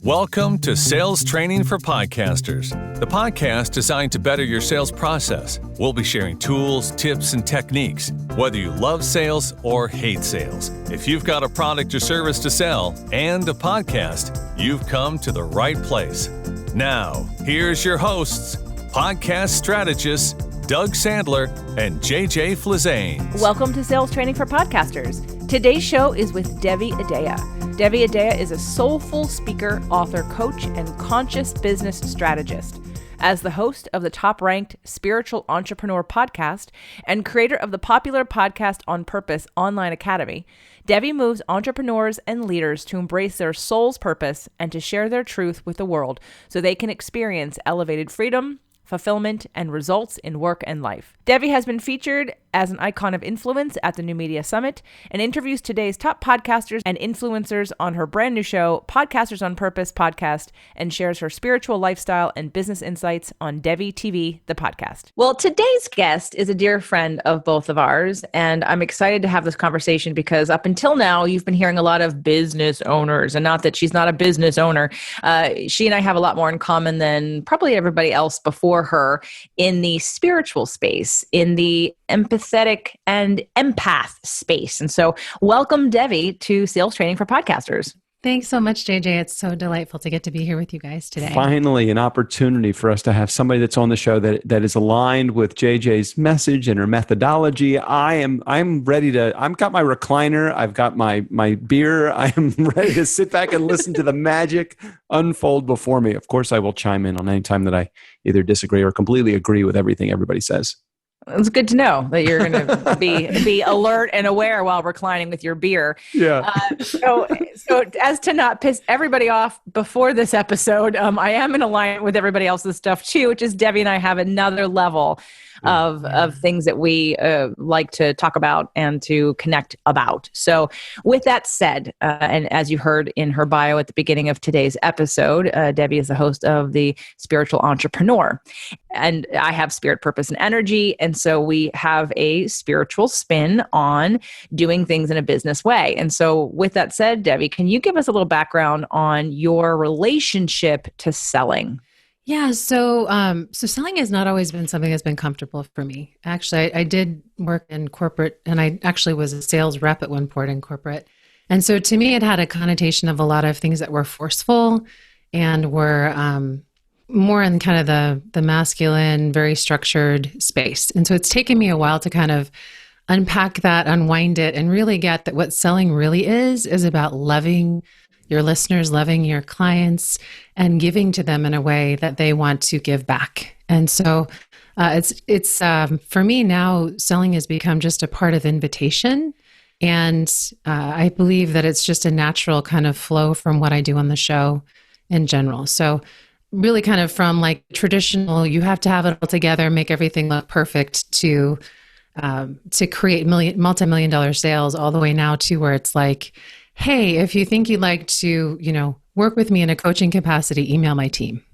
Welcome to Sales Training for Podcasters, the podcast designed to better your sales process. We'll be sharing tools, tips, and techniques, whether you love sales or hate sales. If you've got a product or service to sell and a podcast, you've come to the right place. Now, here's your hosts, podcast strategists, Doug Sandler and JJ Flazane. Welcome to Sales Training for Podcasters. Today's show is with Devi Adea. Devi Adea is a soulful speaker, author, coach, and conscious business strategist. As the host of the top-ranked Spiritual Entrepreneur podcast and creator of the popular podcast On Purpose Online Academy, Devi moves entrepreneurs and leaders to embrace their soul's purpose and to share their truth with the world so they can experience elevated freedom, fulfillment, and results in work and life. Devi has been featured as an icon of influence at the New Media Summit and interviews today's top podcasters and influencers on her brand new show, Podcasters on Purpose podcast, and shares her spiritual lifestyle and business insights on Devi TV, the podcast. Well, today's guest is a dear friend of both of ours, and I'm excited to have this conversation because up until now, you've been hearing a lot of business owners, and not that she's not a business owner. She and I have a lot more in common than probably everybody else before her in the spiritual space, in the empathetic and empath space. And so welcome, Devi, to Sales Training for Podcasters. Thanks so much, JJ. It's so delightful to get to be here with you guys today. Finally, an opportunity for us to have somebody that's on the show that is aligned with JJ's message and her methodology. I'm ready to, I've got my recliner, I've got my beer, I am ready to sit back and listen to the magic unfold before me. Of course, I will chime in on any time that I either disagree or completely agree with everything everybody says. It's good to know that you're going to be alert and aware while reclining with your beer. Yeah. So as to not piss everybody off before this episode, I am in alignment with everybody else's stuff too, which is Devi and I have another level of things that we like to talk about and to connect about. So with that said, and as you heard in her bio at the beginning of today's episode, Devi is the host of the Spiritual Entrepreneur. And I have Spirit, Purpose, and Energy. And so we have a spiritual spin on doing things in a business way. And so with that said, Devi, can you give us a little background on your relationship to selling? Yeah, so selling has not always been something that's been comfortable for me. Actually, I did work in corporate, and I actually was a sales rep at one point in corporate. And so to me, it had a connotation of a lot of things that were forceful and were more in kind of the masculine, very structured space. And so it's taken me a while to kind of unpack that, unwind it, and really get that what selling really is about loving your listeners, loving your clients, and giving to them in a way that they want to give back. And so it's for me now, selling has become just a part of invitation. And I believe that it's just a natural kind of flow from what I do on the show in general. So really kind of from like traditional, you have to have it all together, make everything look perfect to create multi-million dollar sales, all the way now to where it's like, hey, if you think you'd like to, work with me in a coaching capacity, email my team.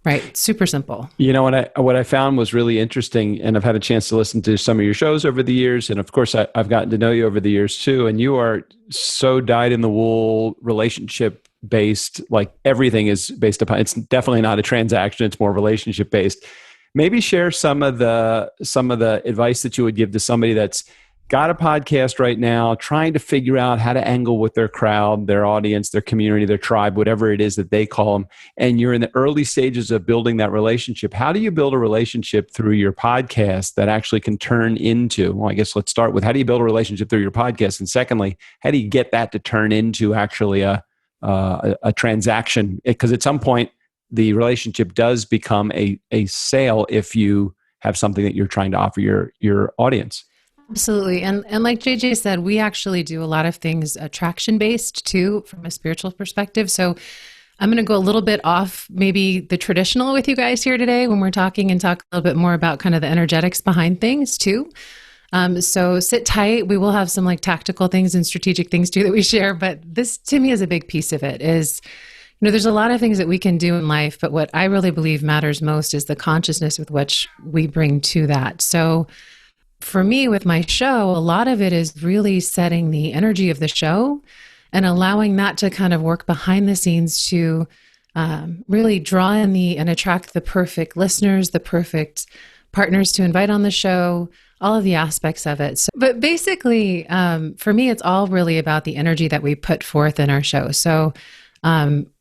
Right. Super simple. You know, what I found was really interesting, and I've had a chance to listen to some of your shows over the years. And of course, I've gotten to know you over the years too. And you are so dyed-in-the-wool, relationship-based, like everything is based upon, it's definitely not a transaction. It's more relationship-based. Maybe share some of the advice that you would give to somebody that's got a podcast right now, trying to figure out how to angle with their crowd, their audience, their community, their tribe, whatever it is that they call them. And you're in the early stages of building that relationship. How do you build a relationship through your podcast that actually can turn into, well, I guess let's start with, how do you build a relationship through your podcast? And secondly, how do you get that to turn into actually a transaction? Because at some point, the relationship does become a sale if you have something that you're trying to offer your audience. Absolutely. And like JJ said, we actually do a lot of things attraction-based too, from a spiritual perspective. So I'm going to go a little bit off maybe the traditional with you guys here today when we're talking, and talk a little bit more about kind of the energetics behind things too. So sit tight. We will have some like tactical things and strategic things too that we share. But this to me is a big piece of it is, there's a lot of things that we can do in life, but what I really believe matters most is the consciousness with which we bring to that. So for me, with my show, a lot of it is really setting the energy of the show and allowing that to kind of work behind the scenes to really draw in and attract the perfect listeners, the perfect partners to invite on the show, all of the aspects of it. So, but basically, for me, it's all really about the energy that we put forth in our show. So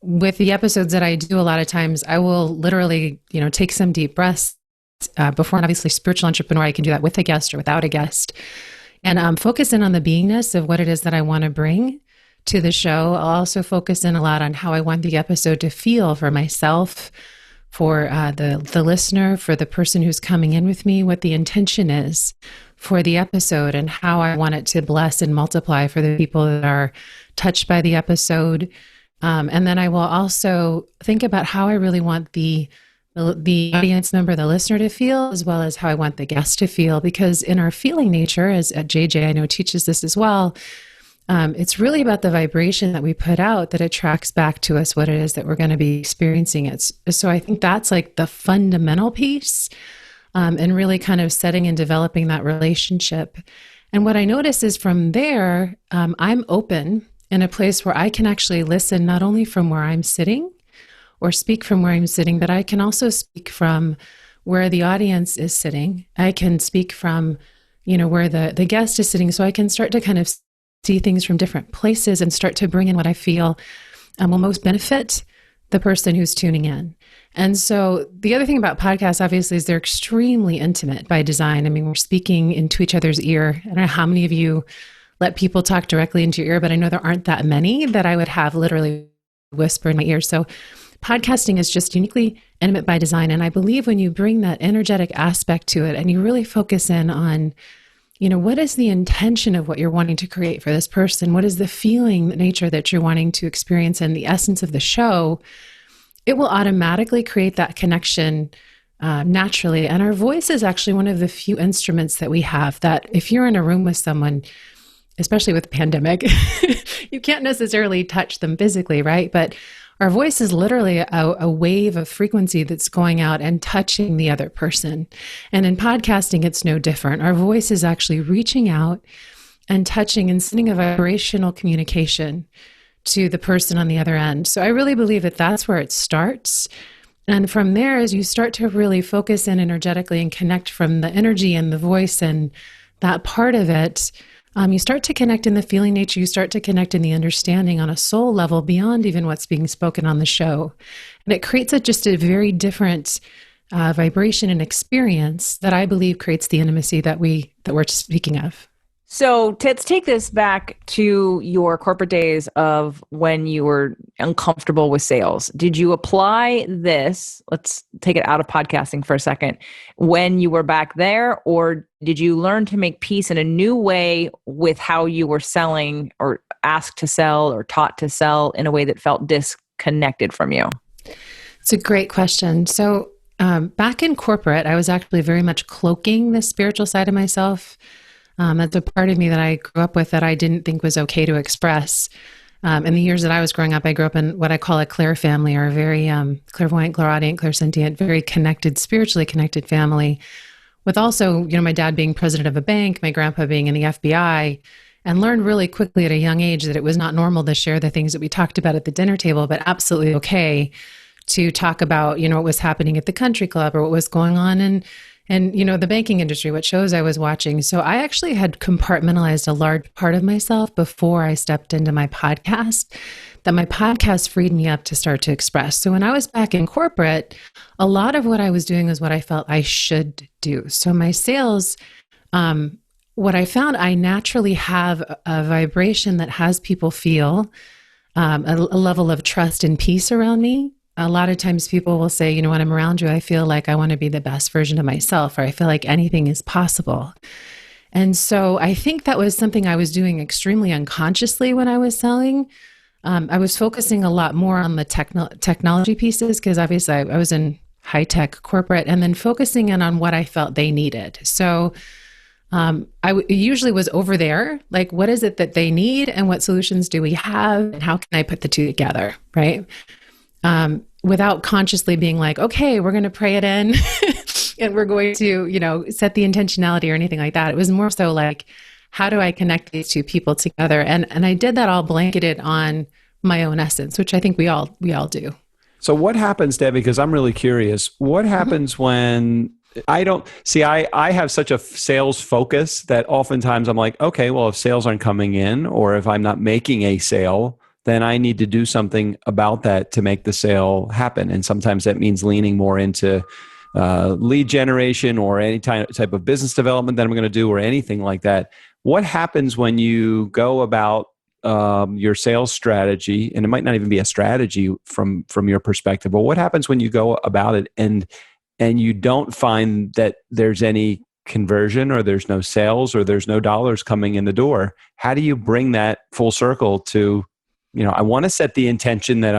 with the episodes that I do, a lot of times I will literally, take some deep breaths before, and obviously spiritual entrepreneur, I can do that with a guest or without a guest, and focus in on the beingness of what it is that I want to bring to the show. I'll also focus in a lot on how I want the episode to feel for myself, for the listener, for the person who's coming in with me, what the intention is for the episode, and how I want it to bless and multiply for the people that are touched by the episode. And then I will also think about how I really want the audience member, the listener, to feel, as well as how I want the guest to feel. Because in our feeling nature, as JJ I know teaches this as well, it's really about the vibration that we put out that attracts back to us what it is that we're going to be experiencing. So I think that's like the fundamental piece, and really kind of setting and developing that relationship. And what I notice is from there, I'm open in a place where I can actually listen not only from where I'm sitting or speak from where I'm sitting, but I can also speak from where the audience is sitting. I can speak from, where the guest is sitting. So I can start to kind of see things from different places and start to bring in what I feel will most benefit the person who's tuning in. And so the other thing about podcasts, obviously, is they're extremely intimate by design. I mean, we're speaking into each other's ear. I don't know how many of you let people talk directly into your ear, but I know there aren't that many that I would have literally whisper in my ear. So podcasting is just uniquely intimate by design. And I believe when you bring that energetic aspect to it and you really focus in on, what is the intention of what you're wanting to create for this person? What is the feeling nature that you're wanting to experience and the essence of the show? It will automatically create that connection naturally. And our voice is actually one of the few instruments that we have that if you're in a room with someone, especially with the pandemic, you can't necessarily touch them physically, right? But our voice is literally a wave of frequency that's going out and touching the other person. And in podcasting, it's no different. Our voice is actually reaching out and touching and sending a vibrational communication to the person on the other end. So I really believe that that's where it starts. And from there, as you start to really focus in energetically and connect from the energy and the voice and that part of it, you start to connect in the feeling nature, you start to connect in the understanding on a soul level beyond even what's being spoken on the show. And it creates just a very different vibration and experience that I believe creates the intimacy that we're speaking of. So let's take this back to your corporate days of when you were uncomfortable with sales. Did you apply this? Let's take it out of podcasting for a second. When you were back there, or did you learn to make peace in a new way with how you were selling or asked to sell or taught to sell in a way that felt disconnected from you? It's a great question. So back in corporate, I was actually very much cloaking the spiritual side of myself. That's a part of me that I grew up with that I didn't think was okay to express. In the years that I was growing up, I grew up in what I call a clair family, or a very clairvoyant, clairaudient, clairsentient, very connected, spiritually connected family, with also, my dad being president of a bank, my grandpa being in the FBI, and learned really quickly at a young age that it was not normal to share the things that we talked about at the dinner table, but absolutely okay to talk about, what was happening at the country club or what was going on in the banking industry, what shows I was watching. So I actually had compartmentalized a large part of myself before I stepped into my podcast, that my podcast freed me up to start to express. So when I was back in corporate, a lot of what I was doing was what I felt I should do. So my sales, what I found, I naturally have a vibration that has people feel a level of trust and peace around me. A lot of times people will say, when I'm around you, I feel like I want to be the best version of myself, or I feel like anything is possible. And so I think that was something I was doing extremely unconsciously when I was selling. I was focusing a lot more on the technology pieces, because obviously I was in high-tech corporate, and then focusing in on what I felt they needed. So I usually was over there, like, what is it that they need and what solutions do we have and how can I put the two together, right? Without consciously being like, okay, we're going to pray it in and we're going to, set the intentionality or anything like that. It was more so like, how do I connect these two people together? And I did that all blanketed on my own essence, which I think we all do. So what happens, Debbie, because I'm really curious, what happens when I don't see, I have such a sales focus that oftentimes I'm like, okay, well, if sales aren't coming in or if I'm not making a sale, then I need to do something about that to make the sale happen. And sometimes that means leaning more into lead generation or any type of business development that I'm going to do or anything like that. What happens when you go about your sales strategy, and it might not even be a strategy from your perspective, but what happens when you go about it and you don't find that there's any conversion or there's no sales or there's no dollars coming in the door? How do you bring that full circle to, I want to set the intention that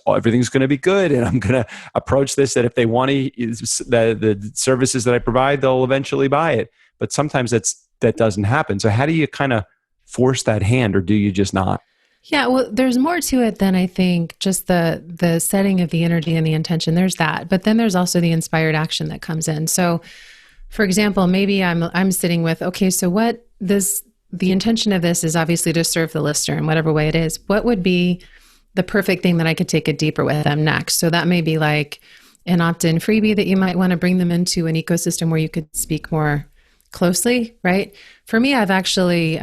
everything's going to be good and I'm going to approach this, that if they want the services that I provide, they'll eventually buy it. But sometimes that doesn't happen. So how do you kind of force that hand, or do you just not? Yeah, well, there's more to it than I think just the setting of the energy and the intention. There's that, but then there's also the inspired action that comes in. So, for example, maybe I'm sitting with, okay, so the intention of this is obviously to serve the listener in whatever way it is. What would be the perfect thing that I could take it deeper with them next? So that may be like an opt-in freebie that you might want to bring them into an ecosystem where you could speak more closely, right? For me, I've actually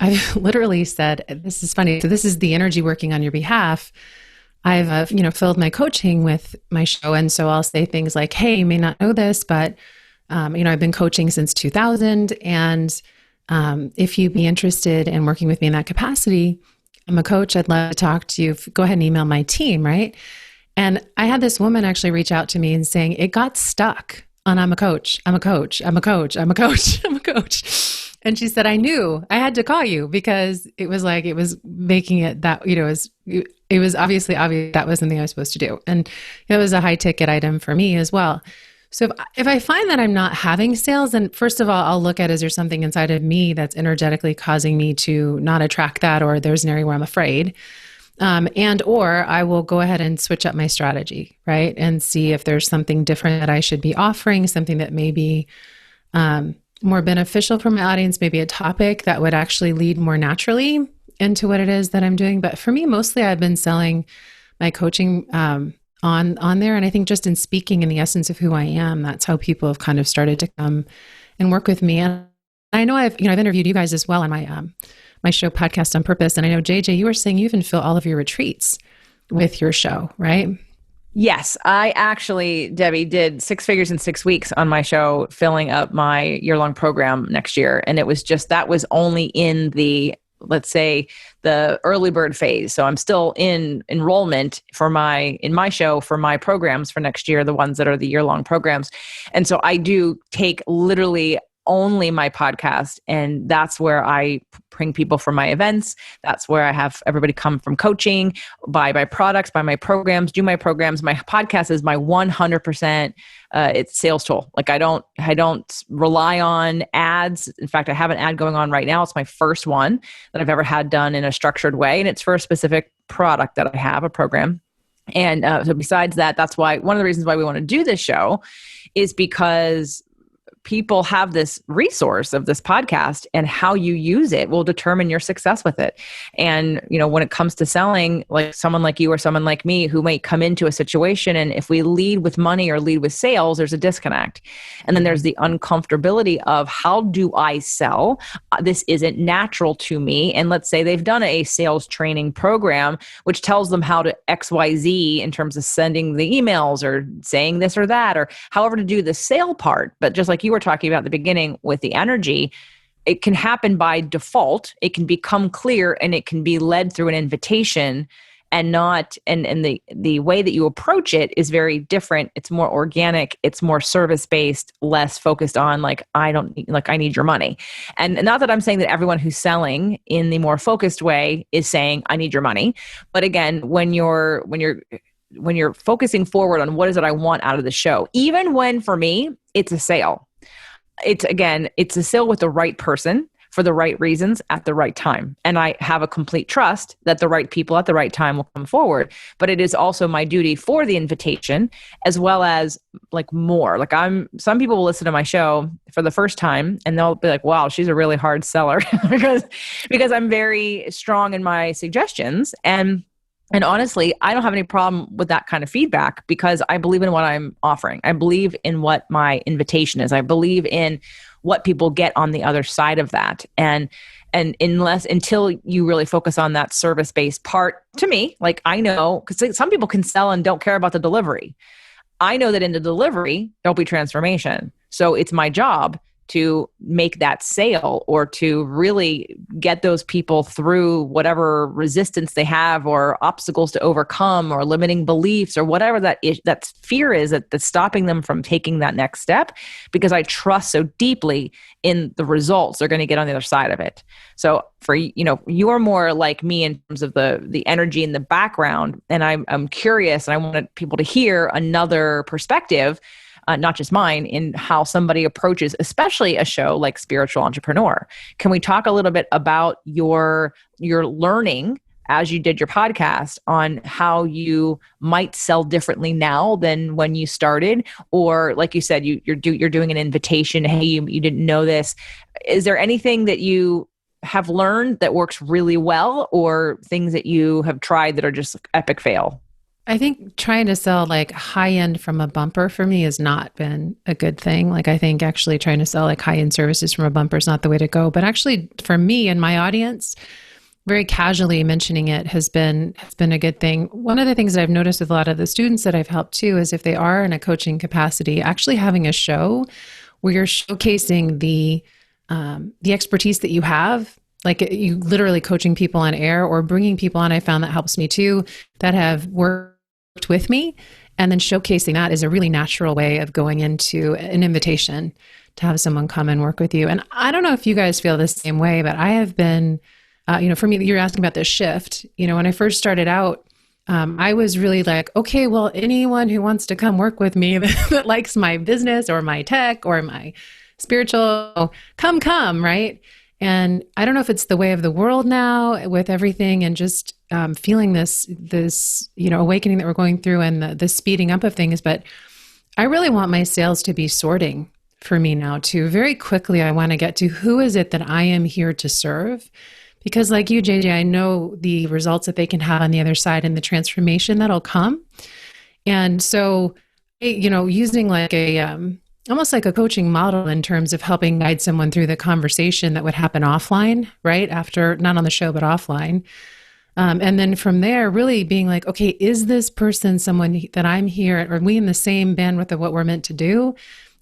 I've literally said, this is funny. So this is the energy working on your behalf. I've, filled my coaching with my show. And so I'll say things like, hey, you may not know this, but, I've been coaching since 2000. And if you'd be interested in working with me in that capacity, I'm a coach. I'd love to talk to you. Go ahead and email my team, right? And I had this woman actually reach out to me and saying, it got stuck on I'm a coach, I'm a coach, I'm a coach, I'm a coach, I'm a coach. And she said, I knew I had to call you because it was making it that, it was obviously obvious that was something I was supposed to do. And it was a high ticket item for me as well. So if I find that I'm not having sales, then first of all, I'll look at, is there something inside of me that's energetically causing me to not attract that, or there's an area where I'm afraid. Or I will go ahead and switch up my strategy, right? And see if there's something different that I should be offering, something that may be more beneficial for my audience, maybe a topic that would actually lead more naturally into what it is that I'm doing. But for me, mostly I've been selling my coaching on there. And I think just in speaking in the essence of who I am, that's how people have kind of started to come and work with me. And I know I've interviewed you guys as well on my show Podcast on Purpose. And I know, JJ, you were saying you even fill all of your retreats with your show, right? Yes, I actually, Debbie, did 6 figures in 6 weeks on my show, filling up my year-long program next year. And it was that was only in the, let's say, the early bird phase. So I'm still in enrollment in my show for my programs for next year, the ones that are the year-long programs. And so I do take literally only my podcast, and that's where I bring people for my events. That's where I have everybody come from coaching, buy my products, buy my programs, do my programs. My podcast is my 100% it's sales tool. Like I don't rely on ads. In fact, I have an ad going on right now. It's my first one that I've ever had done in a structured way, and it's for a specific product that I have, a program. And so besides that, that's why one of the reasons why we want to do this show is because people have this resource of this podcast, and how you use it will determine your success with it. And, when it comes to selling, like someone like you or someone like me who might come into a situation, and if we lead with money or lead with sales, there's a disconnect. And then there's the uncomfortability of, how do I sell? This isn't natural to me. And let's say they've done a sales training program, which tells them how to XYZ in terms of sending the emails or saying this or that, or however to do the sale part. But just like you were talking about at the beginning with the energy, it can happen by default. It can become clear, and it can be led through an invitation, and not, and the way that you approach it is very different. It's more organic. It's more service-based, less focused on I need your money. And not that I'm saying that everyone who's selling in the more focused way is saying, I need your money. But again, when you're focusing forward on what is it I want out of the show, even when for me, it's a sale. It's a sale with the right person for the right reasons at the right time. And I have a complete trust that the right people at the right time will come forward. But it is also my duty for the invitation, as well as like more. Like some people will listen to my show for the first time and they'll be like, wow, she's a really hard seller because I'm very strong in my suggestions. And honestly, I don't have any problem with that kind of feedback because I believe in what I'm offering. I believe in what my invitation is. I believe in what people get on the other side of that. And until you really focus on that service-based part, to me, like I know, because some people can sell and don't care about the delivery. I know that in the delivery, there'll be transformation. So it's my job to make that sale or to really get those people through whatever resistance they have or obstacles to overcome or limiting beliefs or whatever that fear is that's stopping them from taking that next step, because I trust so deeply in the results they're going to get on the other side of it. So for, you're more like me in terms of the energy in the background, and I'm curious and I wanted people to hear another perspective, not just mine, in how somebody approaches, especially a show like Spiritual Entrepreneur. Can we talk a little bit about your learning as you did your podcast on how you might sell differently now than when you started? Or like you said, you're doing an invitation. Hey, you didn't know this. Is there anything that you have learned that works really well, or things that you have tried that are just epic fail? I think trying to sell like high end from a bumper for me has not been a good thing. Like I think actually trying to sell like high end services from a bumper is not the way to go. But actually for me and my audience, very casually mentioning it has been a good thing. One of the things that I've noticed with a lot of the students that I've helped too is if they are in a coaching capacity, actually having a show where you're showcasing the expertise that you have. Like you literally coaching people on air or bringing people on. I found that helps me too, that have worked with me, and then showcasing that is a really natural way of going into an invitation to have someone come and work with you. And I don't know if you guys feel the same way, but I have been, for me, you're asking about this shift. When I first started out, I was really like, okay, well, anyone who wants to come work with me that likes my business or my tech or my spiritual, come, right? And I don't know if it's the way of the world now with everything and just feeling this awakening that we're going through and the speeding up of things. But I really want my sales to be sorting for me now too. Very quickly, I want to get to who is it that I am here to serve? Because like you, JJ, I know the results that they can have on the other side and the transformation that'll come. And so, using like almost like a coaching model in terms of helping guide someone through the conversation that would happen offline, right? After, not on the show, but offline. And then from there, really being like, okay, is this person someone that I'm here? Are we in the same bandwidth of what we're meant to do?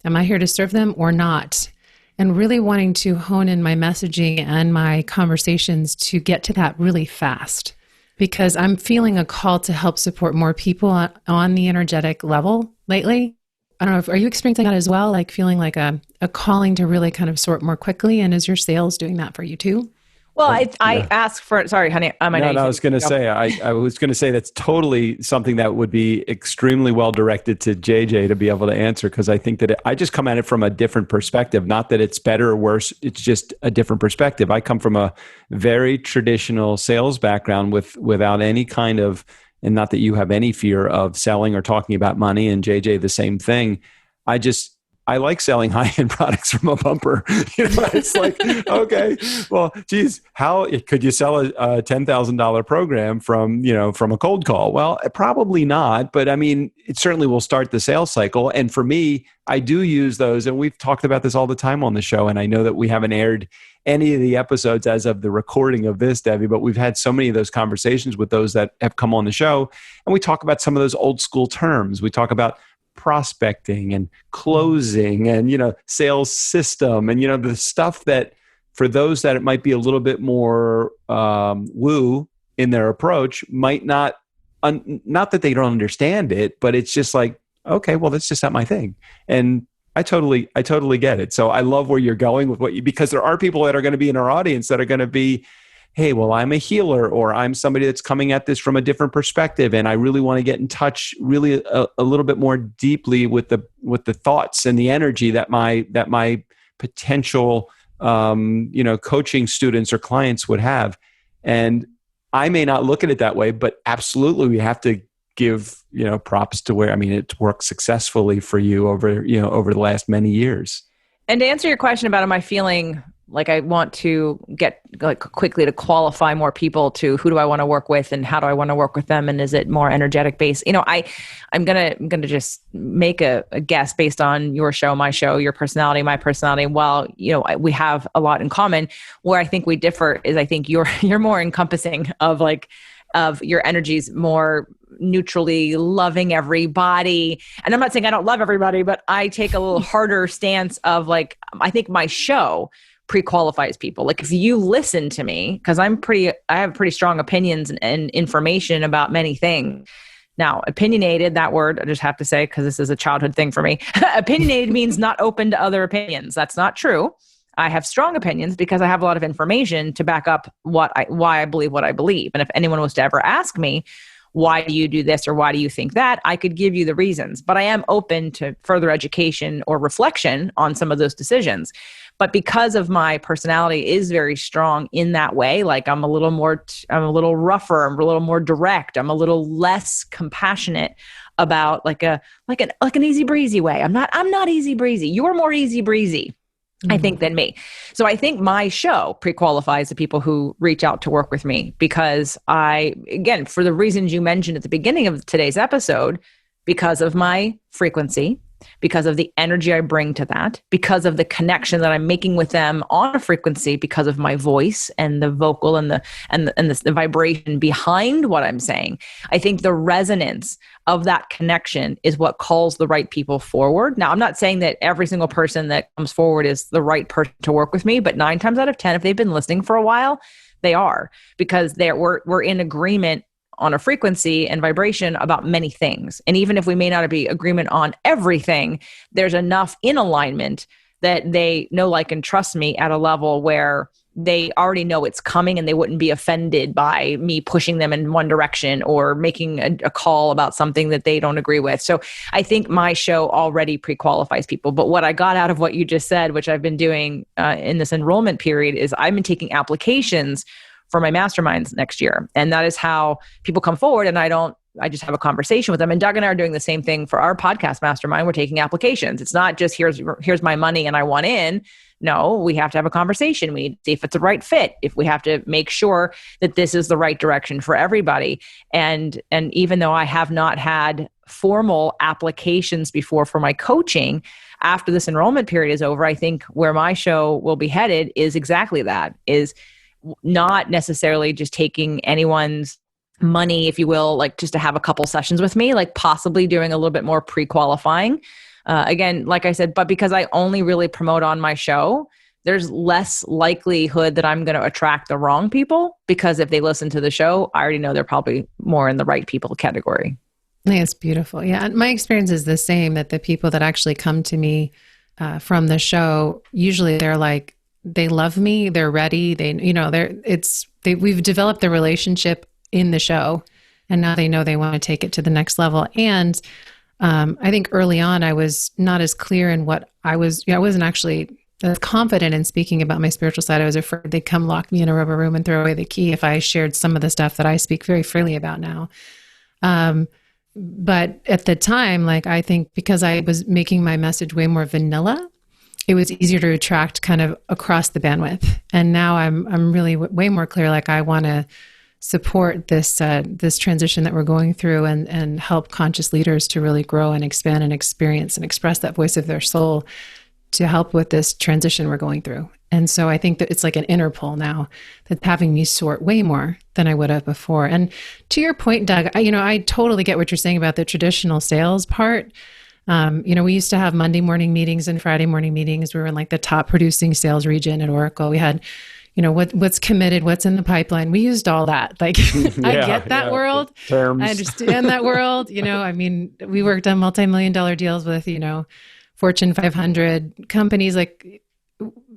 Am I here to serve them or not? And really wanting to hone in my messaging and my conversations to get to that really fast. Because I'm feeling a call to help support more people on the energetic level lately. I don't know, are you experiencing that as well? Like feeling like a calling to really kind of sort more quickly? And is your sales doing that for you too? Well, I ask for, sorry, honey. I was going to say, I was going to say that's totally something that would be extremely well directed to JJ to be able to answer. Because I think that I just come at it from a different perspective. Not that it's better or worse. It's just a different perspective. I come from a very traditional sales background without any kind of, and not that you have any fear of selling or talking about money, and JJ, the same thing. I like selling high-end products from a bumper. It's like, okay, well, geez, how could you sell a $10,000 program from a cold call? Well, probably not, but I mean, it certainly will start the sales cycle. And for me, I do use those, and we've talked about this all the time on the show, and I know that we haven't aired any of the episodes as of the recording of this, Devi, but we've had so many of those conversations with those that have come on the show, and we talk about some of those old school terms. We talk about prospecting and closing and, sales system and, the stuff that for those that it might be a little bit more woo in their approach might not that they don't understand it, but it's just like, okay, well, that's just not my thing. And I totally get it. So I love where you're going with because there are people that are going to be in our audience that are going to be, hey, well, I'm a healer, or I'm somebody that's coming at this from a different perspective, and I really want to get in touch really a little bit more deeply with the thoughts and the energy that my potential coaching students or clients would have. And I may not look at it that way, but absolutely we have to give, props to where, it worked successfully for you over the last many years. And to answer your question about am I feeling like I want to get quickly to qualify more people to who do I want to work with and how do I want to work with them, and is it more energetic based? I'm gonna just make a guess based on your show, my show, your personality, my personality. While we have a lot in common, where I think we differ is I think you're more encompassing of your energies, more neutrally loving everybody. And I'm not saying I don't love everybody, but I take a little harder stance of I think my show pre-qualifies people. If you listen to me, because I have pretty strong opinions and information about many things. Now, opinionated, that word I just have to say, because this is a childhood thing for me. Opinionated means not open to other opinions. That's not true. I have strong opinions because I have a lot of information to back up why I believe what I believe. And if anyone was to ever ask me, why do you do this or why do you think that, I could give you the reasons. But I am open to further education or reflection on some of those decisions. But because of my personality is very strong in that way, I'm a little rougher, I'm a little more direct, I'm a little less compassionate about an easy breezy way. I'm not easy breezy. You're more easy breezy, I think, than me. So I think my show pre-qualifies the people who reach out to work with me because again, for the reasons you mentioned at the beginning of today's episode, because of my frequency, because of the energy I bring to that, because of the connection that I'm making with them on a frequency, because of my voice and the vocal and the vibration behind what I'm saying. I think the resonance of that connection is what calls the right people forward. Now, I'm not saying that every single person that comes forward is the right person to work with me, but 9 times out of 10, if they've been listening for a while, they are, because we're in agreement on a frequency and vibration about many things. And even if we may not be agreement on everything, there's enough in alignment that they know, like, and trust me at a level where they already know it's coming and they wouldn't be offended by me pushing them in one direction or making a call about something that they don't agree with. So I think my show already pre-qualifies people. But what I got out of what you just said, which I've been doing in this enrollment period, is I've been taking applications for my masterminds next year. And that is how people come forward, and I just have a conversation with them. And Doug and I are doing the same thing for our podcast mastermind. We're taking applications. It's not just here's my money and I want in. No, we have to have a conversation. We need to see if it's a right fit, if we have to make sure that this is the right direction for everybody. And even though I have not had formal applications before for my coaching, after this enrollment period is over, I think where my show will be headed is exactly that, is not necessarily just taking anyone's money, if you will, just to have a couple sessions with me, possibly doing a little bit more pre-qualifying. Again, like I said, but because I only really promote on my show, there's less likelihood that I'm going to attract the wrong people, because if they listen to the show, I already know they're probably more in the right people category. It's beautiful. Yeah. And my experience is the same, that the people that actually come to me from the show, usually they're they love me, they're ready. We've developed the relationship in the show, and now they know they want to take it to the next level. And I think early on, I was not as clear in what I wasn't actually as confident in speaking about my spiritual side. I was afraid they'd come lock me in a rubber room and throw away the key if I shared some of the stuff that I speak very freely about now. But at the time, I think because I was making my message way more vanilla, it was easier to attract kind of across the bandwidth. And now I'm really way more clear. I want to support this transition that we're going through, and help conscious leaders to really grow and expand and experience and express that voice of their soul to help with this transition we're going through. And so I think that it's like an inner pull now that's having me sort way more than I would have before. And to your point, Doug, I totally get what you're saying about the traditional sales part. We used to have Monday morning meetings and Friday morning meetings. We were in the top producing sales region at Oracle. We had, what's committed, what's in the pipeline. We used all that. I get that world. Terms. I understand that world. We worked on multi-million-dollar deals with, Fortune 500 companies.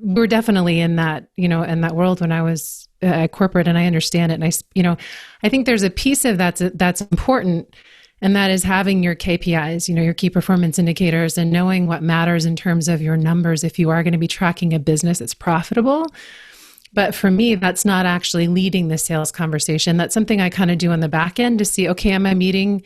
We're definitely in that, in that world when I was corporate, and I understand it. And I think there's a piece of that's important. And that is having your KPIs, your key performance indicators, and knowing what matters in terms of your numbers if you are going to be tracking a business that's profitable. But for me, that's not actually leading the sales conversation. That's something I kind of do on the back end to see, okay, am I meeting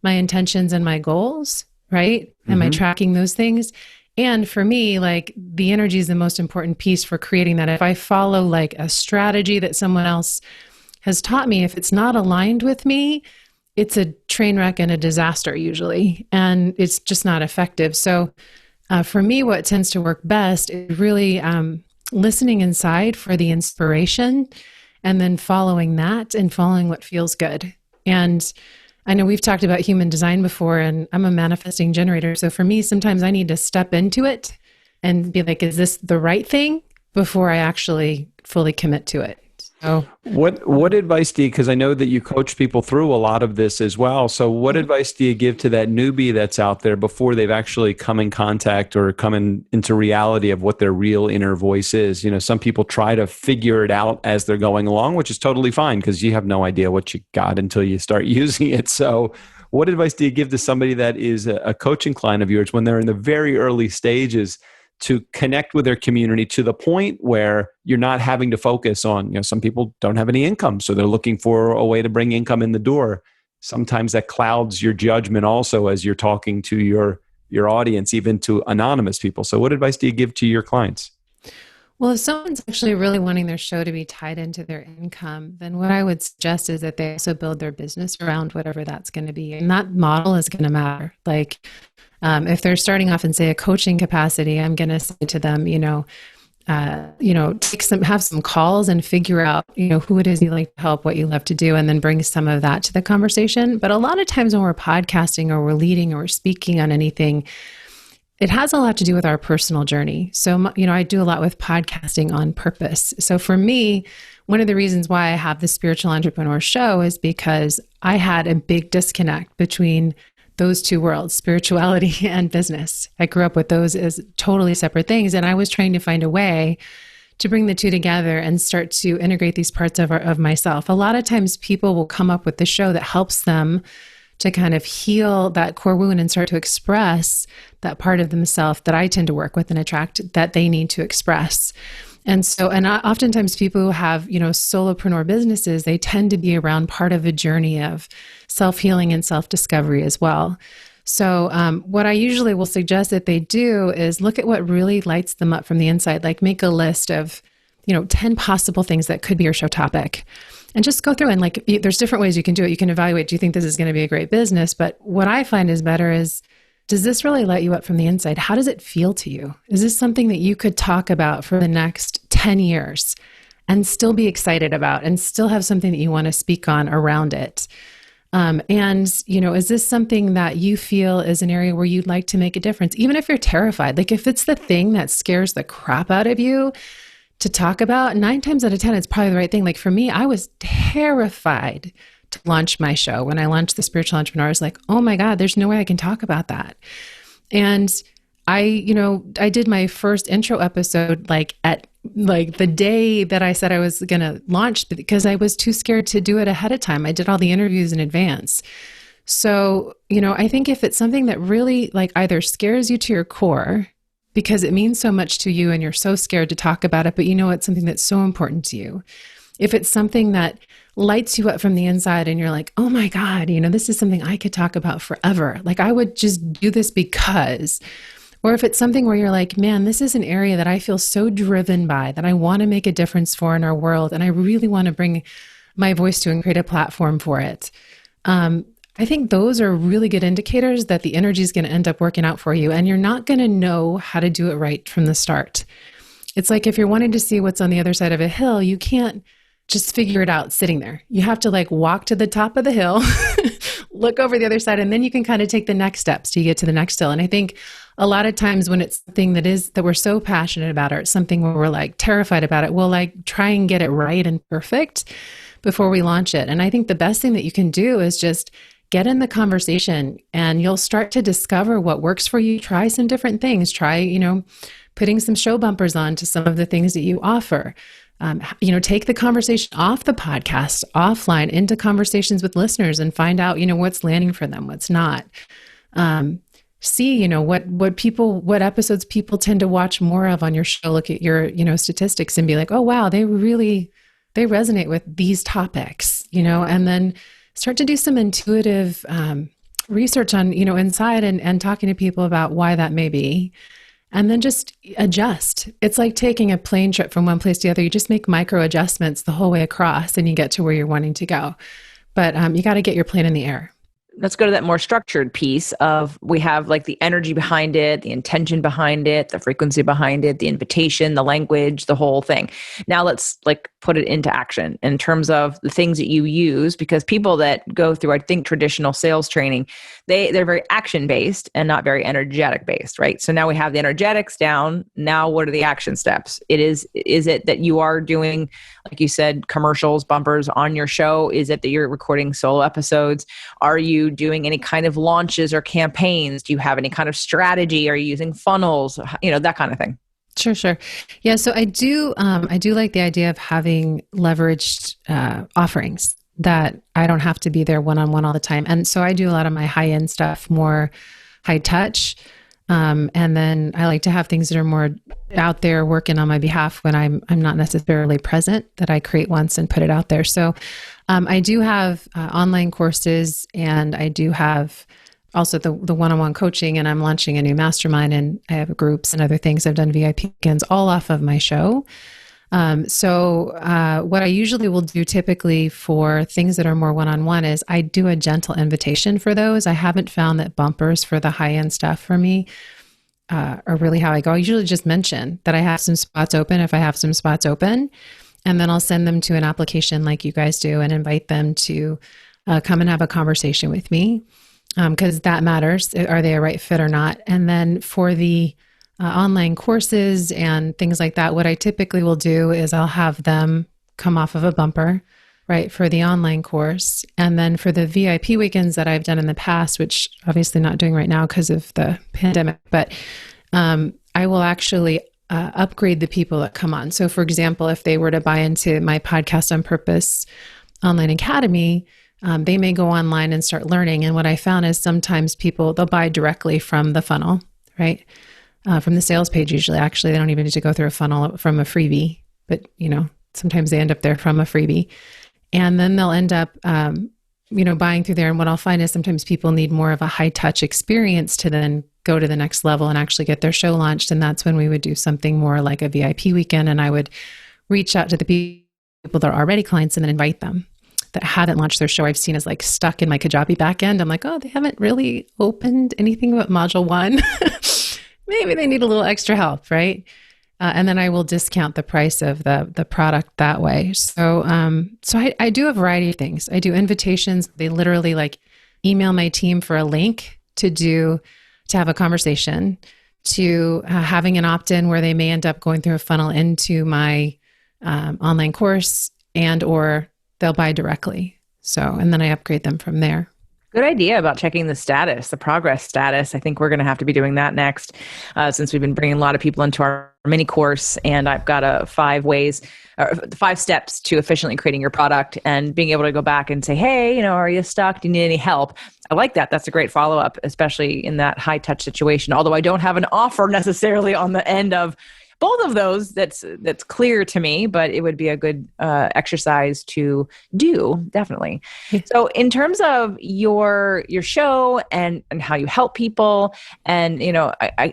my intentions and my goals, right? Am I tracking those things? And for me, like the energy is the most important piece for creating that. If I follow like a strategy that someone else has taught me, if it's not aligned with me, it's a train wreck and a disaster usually, and it's just not effective. So for me, what tends to work best is really listening inside for the inspiration and then following that and following what feels good. And I know we've talked about human design before, and I'm a manifesting generator. So for me, sometimes I need to step into it and be like, is this the right thing before I actually fully commit to it? So what advice do you, because I know that you coach people through a lot of this as well. So what advice do you give to that newbie that's out there before they've actually come in contact or come into reality of what their real inner voice is? Some people try to figure it out as they're going along, which is totally fine because you have no idea what you got until you start using it. So what advice do you give to somebody that is a coaching client of yours when they're in the very early stages to connect with their community to the point where you're not having to focus on, some people don't have any income, so they're looking for a way to bring income in the door. Sometimes that clouds your judgment also as you're talking to your audience, even to anonymous people. So what advice do you give to your clients? Well, if someone's actually really wanting their show to be tied into their income, then what I would suggest is that they also build their business around whatever that's going to be. And that model is going to matter. Like, if they're starting off in, say, a coaching capacity, I'm going to say to them, have some calls and figure out, who it is you like to help, what you love to do, and then bring some of that to the conversation. But a lot of times when we're podcasting or we're leading or we're speaking on anything, it has a lot to do with our personal journey. So, I do a lot with podcasting on purpose. So for me, one of the reasons why I have the Spiritual Entrepreneur Show is because I had a big disconnect between those two worlds, spirituality and business. I grew up with those as totally separate things. And I was trying to find a way to bring the two together and start to integrate these parts of myself. A lot of times people will come up with the show that helps them to kind of heal that core wound and start to express that part of themselves that I tend to work with and attract that they need to express. And oftentimes people who have, solopreneur businesses, they tend to be around part of a journey of self-healing and self-discovery as well. So what I usually will suggest that they do is look at what really lights them up from the inside, like make a list of, 10 possible things that could be your show topic. And just go through and there's different ways you can do it. You can evaluate, do you think this is going to be a great business? But what I find is better is, does this really light you up from the inside? How does it feel to you? Is this something that you could talk about for the next 10 years and still be excited about and still have something that you want to speak on around it? Is this something that you feel is an area where you'd like to make a difference? Even if you're terrified, like if it's the thing that scares the crap out of you to talk about, 9 times out of 10, it's probably the right thing. Like for me, I was terrified to launch my show. When I launched The Spiritual Entrepreneur, I was like, oh my God, there's no way I can talk about that. And I did my first intro episode at the day that I said I was going to launch because I was too scared to do it ahead of time. I did all the interviews in advance. So, I think if it's something that really either scares you to your core because it means so much to you and you're so scared to talk about it, but it's something that's so important to you. If it's something that lights you up from the inside and you're like, oh my God, this is something I could talk about forever. I would just do this because, or if it's something where you're like, man, this is an area that I feel so driven by, that I want to make a difference for in our world. And I really want to bring my voice to and create a platform for it. I think those are really good indicators that the energy is going to end up working out for you. And you're not going to know how to do it right from the start. It's like if you're wanting to see what's on the other side of a hill, you can't just figure it out sitting there. You have to walk to the top of the hill, look over the other side, and then you can kind of take the next steps to get to the next hill. And I think a lot of times when it's something that we're so passionate about, or it's something where we're terrified about it, we'll try and get it right and perfect before we launch it. And I think the best thing that you can do is just get in the conversation and you'll start to discover what works for you. Try some different things. Try, putting some show bumpers on to some of the things that you offer. take the conversation off the podcast, offline, into conversations with listeners and find out, what's landing for them, what's not. See, what episodes people tend to watch more of on your show. Look at your, statistics and be like, oh, wow, they resonate with these topics, and then start to do some intuitive research on, inside and talking to people about why that may be. And then just adjust. It's like taking a plane trip from one place to the other. You just make micro adjustments the whole way across and you get to where you're wanting to go. But you got to get your plane in the air. Let's go to that more structured piece of, we have like the energy behind it, the intention behind it, the frequency behind it, the invitation, the language, the whole thing. Now let's like put it into action in terms of the things that you use, because people that go through, I think, traditional sales training, they're very action based and not very energetic based, right? So now we have the energetics down. Now what are the action steps? Is it that you are doing, like you said, commercials, bumpers on your show? Is it that you're recording solo episodes? Are you doing any kind of launches or campaigns? Do you have any kind of strategy? Are you using funnels? That kind of thing. Sure. Yeah. So I do like the idea of having leveraged offerings that I don't have to be there one-on-one all the time. And so I do a lot of my high-end stuff, more high touch. And then I like to have things that are more out there working on my behalf when I'm not necessarily present, that I create once and put it out there. So I do have online courses, and I do have also the one-on-one coaching, and I'm launching a new mastermind, and I have groups and other things. I've done VIP weekends all off of my show. So what I usually will do typically for things that are more one-on-one is I do a gentle invitation for those. I haven't found that bumpers for the high-end stuff for me are really how I go. I usually just mention that I have some spots open if I have some spots open, and then I'll send them to an application like you guys do and invite them to come and have a conversation with me, because that matters. Are they a right fit or not? And then for the online courses and things like that, what I typically will do is I'll have them come off of a bumper, right, for the online course. And then for the VIP weekends that I've done in the past, which obviously not doing right now because of the pandemic, but I will actually upgrade the people that come on. So for example, if they were to buy into my Podcast on Purpose online academy, they may go online and start learning. And what I found is sometimes they'll buy directly from the funnel, right? From the sales page, usually. Actually, they don't even need to go through a funnel from a freebie, but sometimes they end up there from a freebie, and then they'll end up, buying through there. And what I'll find is sometimes people need more of a high touch experience to then go to the next level and actually get their show launched. And that's when we would do something more like a VIP weekend, and I would reach out to the people that are already clients and then invite them that haven't launched their show. I've seen as like stuck in my Kajabi backend. I'm like, oh, they haven't really opened anything but module 1. Maybe they need a little extra help, right? And then I will discount the price of the product that way. So I do a variety of things. I do invitations. They literally like email my team for a link to have a conversation, to having an opt-in where they may end up going through a funnel into my online course, and or they'll buy directly. So, and then I upgrade them from there. Good idea about checking the status, the progress status. I think we're going to have to be doing that next, since we've been bringing a lot of people into our mini course, and I've got 5 steps to efficiently creating your product and being able to go back and say, hey, are you stuck? Do you need any help? I like that. That's a great follow-up, especially in that high touch situation. Although I don't have an offer necessarily on the end of both of those, that's clear to me, but it would be a good exercise to do, definitely. So in terms of your show and how you help people, and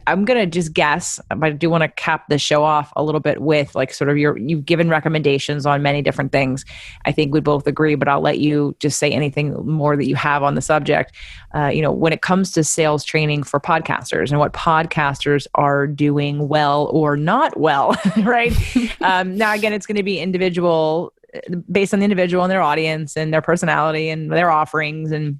I'm gonna just guess, but I do want to cap the show off a little bit with like sort of you've given recommendations on many different things. I think we both agree, but I'll let you just say anything more that you have on the subject. When it comes to sales training for podcasters and what podcasters are doing well or not well, right? Now, again, it's going to be individual, based on the individual and their audience and their personality and their offerings, and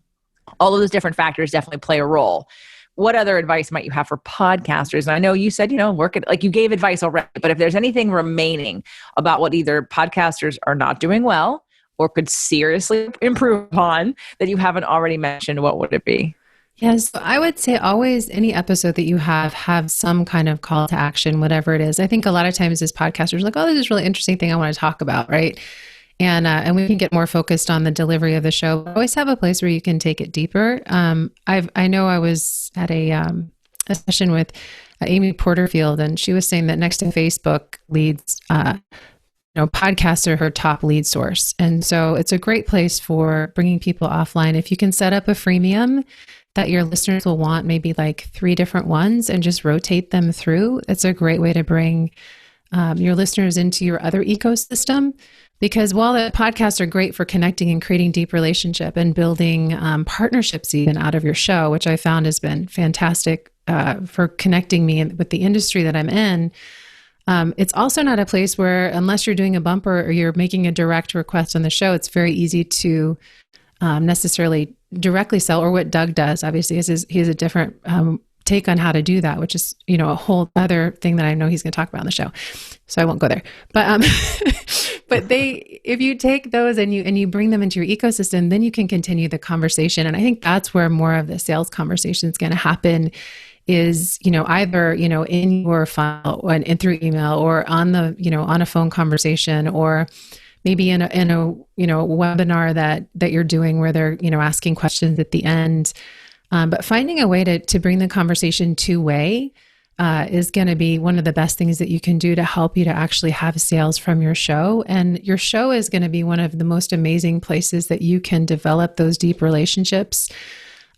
all of those different factors definitely play a role. What other advice might you have for podcasters? And I know you said, work it, like you gave advice already, but if there's anything remaining about what either podcasters are not doing well or could seriously improve upon that you haven't already mentioned, what would it be? Yes, I would say always any episode that you have some kind of call to action, whatever it is. I think a lot of times as podcasters, like, oh, this is a really interesting thing I want to talk about, right? And we can get more focused on the delivery of the show. Always have a place where you can take it deeper. I know I was at a session with Amy Porterfield, and she was saying that next to Facebook leads, podcasts are her top lead source. And so it's a great place for bringing people offline. If you can set up a freemium that your listeners will want, maybe like 3 different ones, and just rotate them through, it's a great way to bring your listeners into your other ecosystem. Because while the podcasts are great for connecting and creating deep relationship and building partnerships even out of your show, which I found has been fantastic for connecting me with the industry that I'm in, it's also not a place where, unless you're doing a bumper or you're making a direct request on the show, it's very easy to necessarily directly sell. Or what Doug does, obviously, is he has a different take on how to do that, which is, a whole other thing that I know he's going to talk about on the show. So I won't go there. But but if you take those and you bring them into your ecosystem, then you can continue the conversation. And I think that's where more of the sales conversation is going to happen. Is, either, in your file and through email, or on the, on a phone conversation, or maybe in a webinar that you're doing where they're, asking questions at the end. But finding a way to bring the conversation two-way is going to be one of the best things that you can do to help you to actually have sales from your show. And your show is going to be one of the most amazing places that you can develop those deep relationships,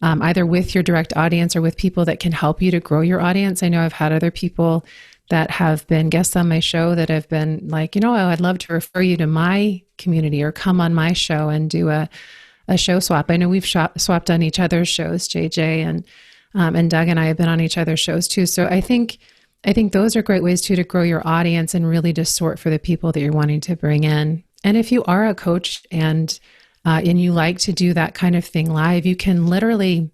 either with your direct audience or with people that can help you to grow your audience. I know I've had other people that have been guests on my show that have been like, I'd love to refer you to my community or come on my show and do a show swap. I know we've swapped on each other's shows, JJ and Doug and I have been on each other's shows too. So I think those are great ways too to grow your audience and really just sort for the people that you're wanting to bring in. And if you are a coach and you like to do that kind of thing live, you can literally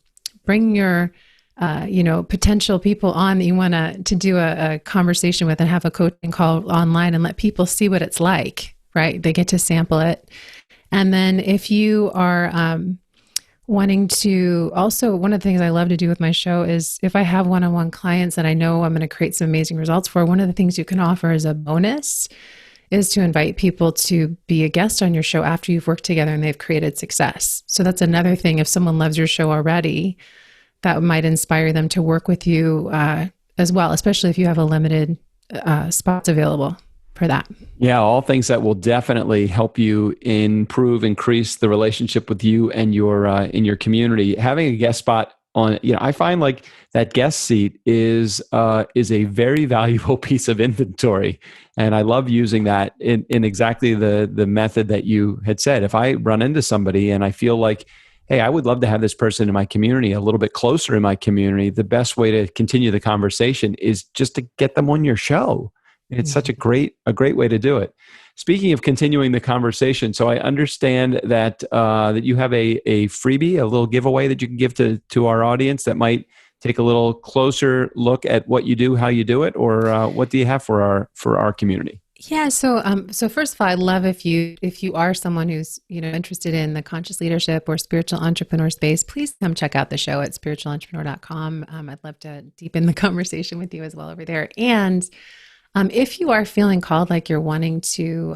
bring your potential people on that you want to do a conversation with and have a coaching call online and let people see what it's like, right? They get to sample it. And then if you are wanting to, also one of the things I love to do with my show is if I have one-on-one clients that I know I'm going to create some amazing results for, one of the things you can offer as a bonus is to invite people to be a guest on your show after you've worked together and they've created success. So that's another thing. If someone loves your show already, that might inspire them to work with you as well, especially if you have a limited spots available for that. Yeah, all things that will definitely help you increase the relationship with you and your in your community. Having a guest spot on, I find like that guest seat is a very valuable piece of inventory, and I love using that in exactly the method that you had said. If I run into somebody and I feel like, hey, I would love to have this person in my community, a little bit closer in my community, the best way to continue the conversation is just to get them on your show. It's such a great way to do it. Speaking of continuing the conversation, so I understand that that you have a freebie, a little giveaway that you can give to our audience that might take a little closer look at what you do, how you do it, or what do you have for our community? Yeah. So first of all, I love if you are someone who's, interested in the conscious leadership or spiritual entrepreneur space, please come check out the show at spiritualentrepreneur.com. I'd love to deepen the conversation with you as well over there. And if you are feeling called, like you're wanting to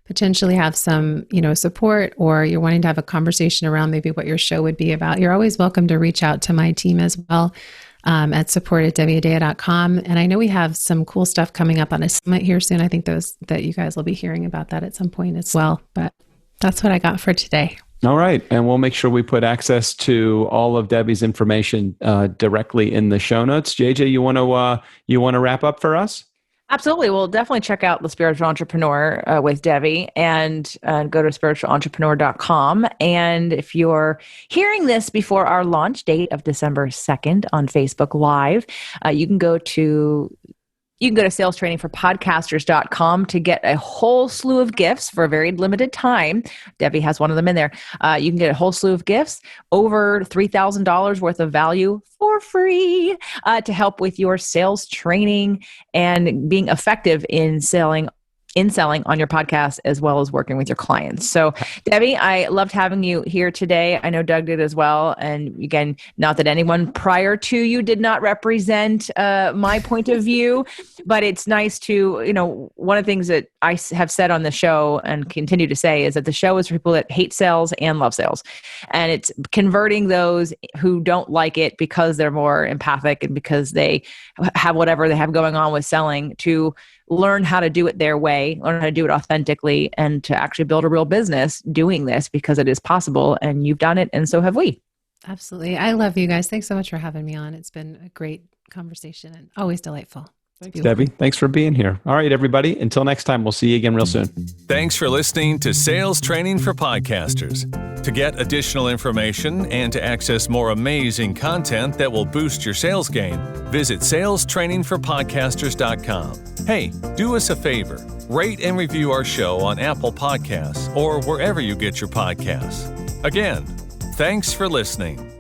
potentially have some, support, or you're wanting to have a conversation around maybe what your show would be about, you're always welcome to reach out to my team as well at support@deviadea.com. And I know we have some cool stuff coming up on a summit here soon. I think that you guys will be hearing about that at some point as well. But that's what I got for today. All right. And we'll make sure we put access to all of Debbie's information directly in the show notes. JJ, you want to wrap up for us? Absolutely. We'll definitely check out The Spiritual Entrepreneur with Devi and go to spiritualentrepreneur.com. And if you're hearing this before our launch date of December 2nd on Facebook Live, you can go to salestrainingforpodcasters.com to get a whole slew of gifts for a very limited time. Debbie has one of them in there. You can get a whole slew of gifts, over $3,000 worth of value for free to help with your sales training and being effective in selling in selling on your podcast, as well as working with your clients. So Devi, I loved having you here today. I know Doug did as well. And again, not that anyone prior to you did not represent my point of view, but it's nice to, one of the things that I have said on the show and continue to say is that the show is for people that hate sales and love sales. And it's converting those who don't like it because they're more empathic and because they have whatever they have going on with selling to learn how to do it their way, learn how to do it authentically, and to actually build a real business doing this because it is possible. And you've done it, and so have we. Absolutely. I love you guys. Thanks so much for having me on. It's been a great conversation and always delightful. Thanks, Debbie. Thanks for being here. All right, everybody. Until next time, we'll see you again real soon. Thanks for listening to Sales Training for Podcasters. To get additional information and to access more amazing content that will boost your sales game, visit salestrainingforpodcasters.com. Hey, do us a favor. Rate and review our show on Apple Podcasts or wherever you get your podcasts. Again, thanks for listening.